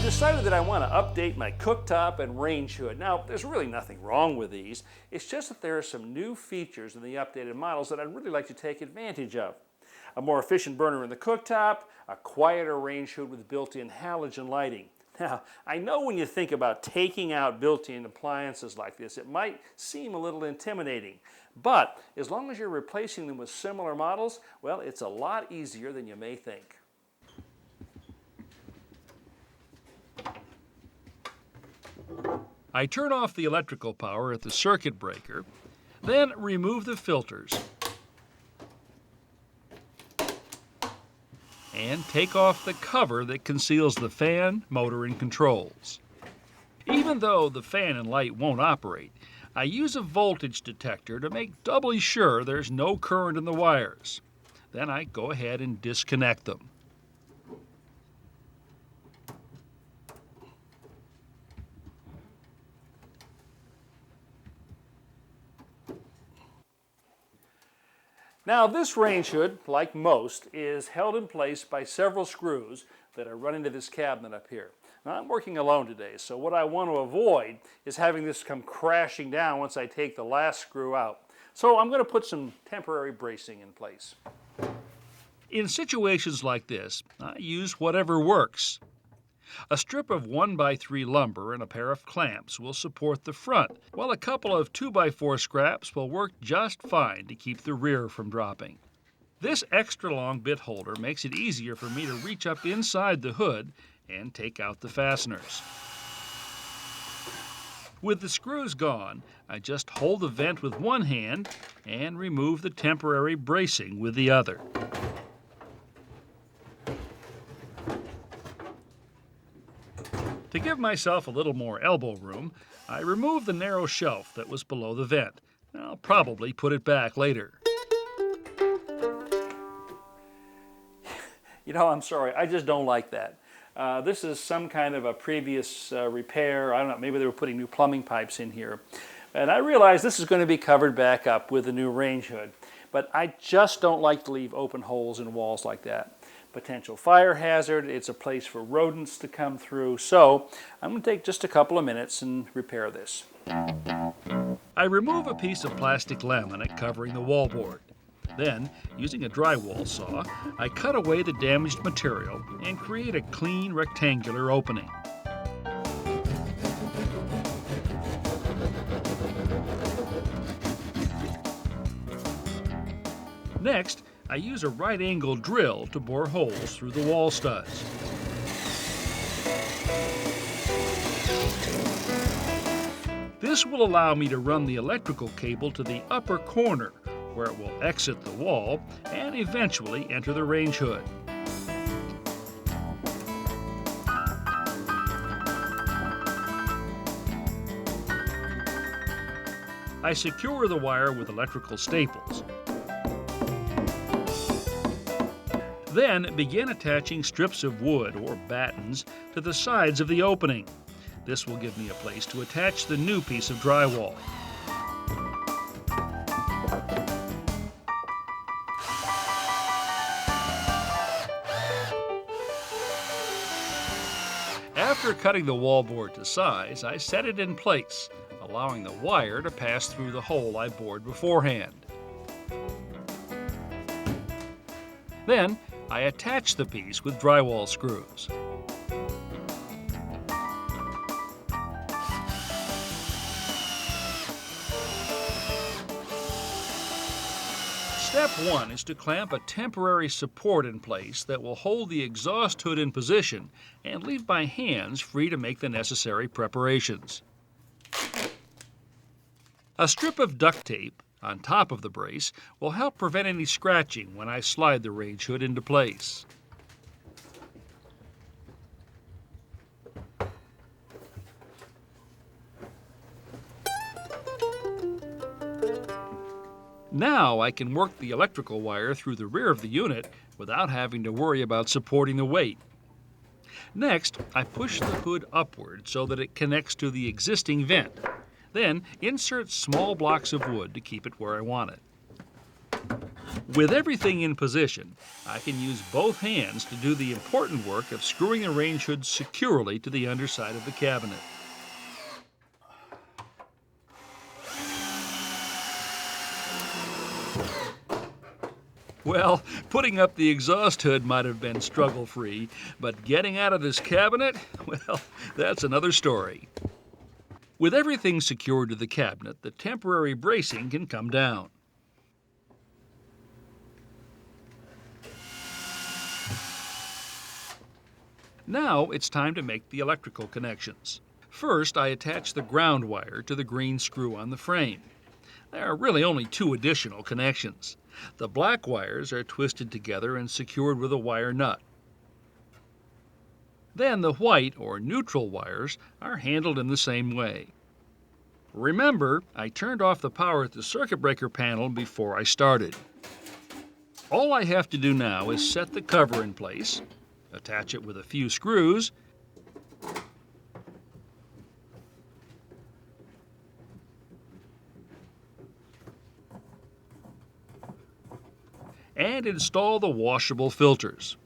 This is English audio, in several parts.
decided that I want to update my cooktop and range hood. Now, there's really nothing wrong with these. It's just that there are some new features in the updated models that I'd really like to take advantage of. A more efficient burner in the cooktop, a quieter range hood with built-in halogen lighting. Now, I know when you think about taking out built-in appliances like this, it might seem a little intimidating. But as long as you're replacing them with similar models, well, it's a lot easier than you may think. I turn off the electrical power at the circuit breaker, then remove the filters and take off the cover that conceals the fan, motor, and controls. Even though the fan and light won't operate, I use a voltage detector to make doubly sure there's no current in the wires. Then I go ahead and disconnect them. Now this range hood, like most, is held in place by several screws that are run into this cabinet up here. Now I'm working alone today, so what I want to avoid is having this come crashing down once I take the last screw out. So I'm going to put some temporary bracing in place. In situations like this, I use whatever works. A strip of 1x3 lumber and a pair of clamps will support the front, while a couple of 2x4 scraps will work just fine to keep the rear from dropping. This extra long bit holder makes it easier for me to reach up inside the hood and take out the fasteners. With the screws gone, I just hold the vent with one hand and remove the temporary bracing with the other. To give myself a little more elbow room, I remove the narrow shelf that was below the vent. I'll probably put it back later. You know, I'm sorry, I just don't like that. This is some kind of a previous repair. I don't know, maybe they were putting new plumbing pipes in here. And I realize this is going to be covered back up with the new range hood. But I just don't like to leave open holes in walls like that. Potential fire hazard, it's a place for rodents to come through. So I'm going to take just a couple of minutes and repair this. I remove a piece of plastic laminate covering the wallboard. Then, using a drywall saw, I cut away the damaged material and create a clean rectangular opening. Next, I use a right-angle drill to bore holes through the wall studs. This will allow me to run the electrical cable to the upper corner, where it will exit the wall and eventually enter the range hood. I secure the wire with electrical staples. Then begin attaching strips of wood or battens to the sides of the opening. This will give me a place to attach the new piece of drywall. After cutting the wallboard to size, I set it in place, allowing the wire to pass through the hole I bored beforehand. Then, I attach the piece with drywall screws. Step 1 is to clamp a temporary support in place that will hold the exhaust hood in position and leave my hands free to make the necessary preparations. A strip of duct tape on top of the brace will help prevent any scratching when I slide the range hood into place. Now I can work the electrical wire through the rear of the unit without having to worry about supporting the weight. Next, I push the hood upward so that it connects to the existing vent. Then insert small blocks of wood to keep it where I want it. With everything in position, I can use both hands to do the important work of screwing the range hood securely to the underside of the cabinet. Well, putting up the exhaust hood might have been struggle-free, but getting out of this cabinet, well, that's another story. With everything secured to the cabinet, the temporary bracing can come down. Now it's time to make the electrical connections. First, I attach the ground wire to the green screw on the frame. There are really only two additional connections. The black wires are twisted together and secured with a wire nut. Then the white or neutral wires are handled in the same way. Remember, I turned off the power at the circuit breaker panel before I started. All I have to do now is set the cover in place, attach it with a few screws, and install the washable filters.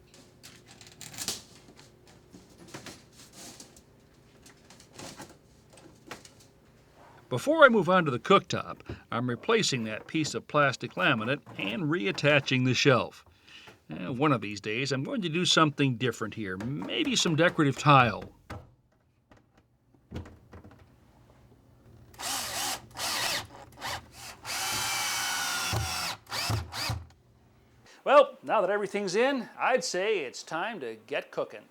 Before I move on to the cooktop, I'm replacing that piece of plastic laminate and reattaching the shelf. One of these days I'm going to do something different here, maybe some decorative tile. Well, now that everything's in, I'd say it's time to get cooking.